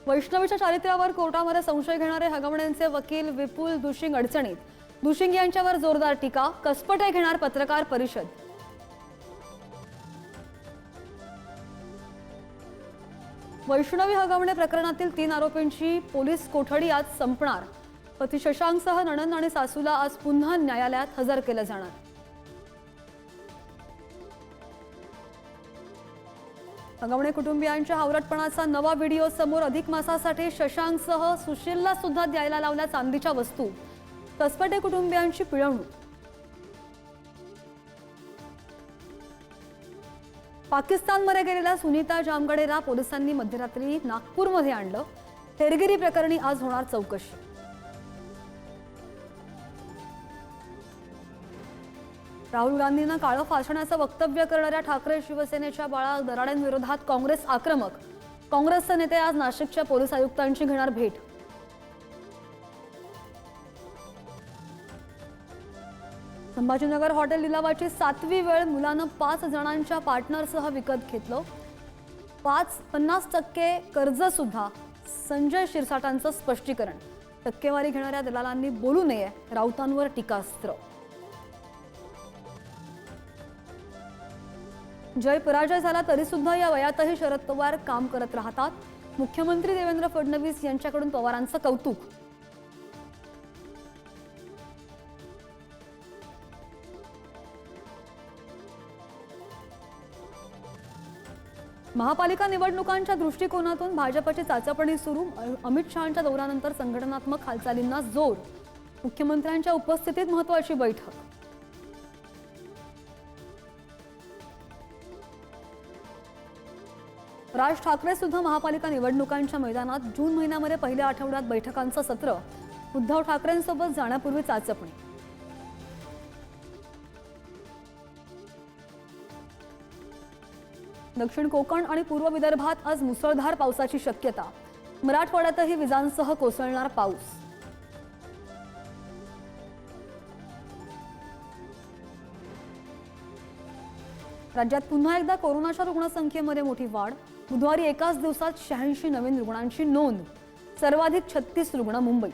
वैष्णवीच्या चारित्र्यावर कोर्टामध्ये संशय घेणारे हगवणेंचे वकील विपुल दुशिंग अडचणीत। दुशिंग यांच्यावर जोरदार टीका। कसपटे घेणार पत्रकार परिषद। वैष्णवी हगवणे प्रकरणातील 3 आरोपींची पोलीस कोठडी आज संपणार। पती शशांकसह नणंद आणि सासूला आज पुन्हा न्यायालयात हजर केलं जाणार। हगवणे कुटुंबियांच्या हावरटपणाचा नवा व्हिडिओ समोर। अधिक मासासाठी शशांकसह सुशीलला सुद्धा द्यायला लावल्या चांदीच्या वस्तू। कसपटे कुटुंबियांची पिळवणूक। पाकिस्तानमध्ये गेलेल्या सुनीता जामगडेला पोलिसांनी मध्यरात्री नागपूरमध्ये आणलं। हेरगिरी प्रकरणी आज होणार चौकशी। राहुल गांधींना काळं फासण्याचं वक्तव्य करणाऱ्या ठाकरे शिवसेनेच्या बाळा दराडेंविरोधात काँग्रेस आक्रमक। काँग्रेसचे नेते आज नाशिकच्या पोलीस आयुक्तांची घेणार भेट। संभाजीनगर हॉटेल लिलावाची 7वी वेळ। मुलानं 5 जणांच्या पार्टनरसह विकत घेतलं। 50% कर्ज सुद्धा। संजय शिरसाटांचं स्पष्टीकरण। टक्केवारी घेणाऱ्या दलालांनी बोलू नये, राऊतांवर टीकास्त्र। जय पराजय झाला तरी सुद्धा या वयातही शरद पवार काम करत राहतात। मुख्यमंत्री देवेंद्र फडणवीस यांच्याकडून पवारांचं कौतुक। महापालिका निवडणुकांच्या दृष्टिकोनातून भाजपची चाचपणी सुरू। अमित शहांच्या दौऱ्यानंतर संघटनात्मक हालचालींना जोर। मुख्यमंत्र्यांच्या उपस्थितीत महत्त्वाची बैठक। राज ठाकरे सुद्धा महापालिका निवडणुकांच्या मैदानात। जून महिन्यामध्ये पहिल्या आठवड्यात बैठकांचं सत्र। उद्धव ठाकरेंसोबत जाण्यापूर्वी चाचपणी। दक्षिण कोकण आणि पूर्व विदर्भात आज मुसळधार पावसाची शक्यता। मराठवाड्यातही विजांसह कोसळणार पाऊस। राज्यात पुन्हा एकदा कोरोनाच्या रुग्णसंख्येमध्ये मोठी वाढ। बुधवारी एकाच दिवसात 86 नवीन रुग्णांची नोंद। सर्वाधिक 36 रुग्ण मुंबई।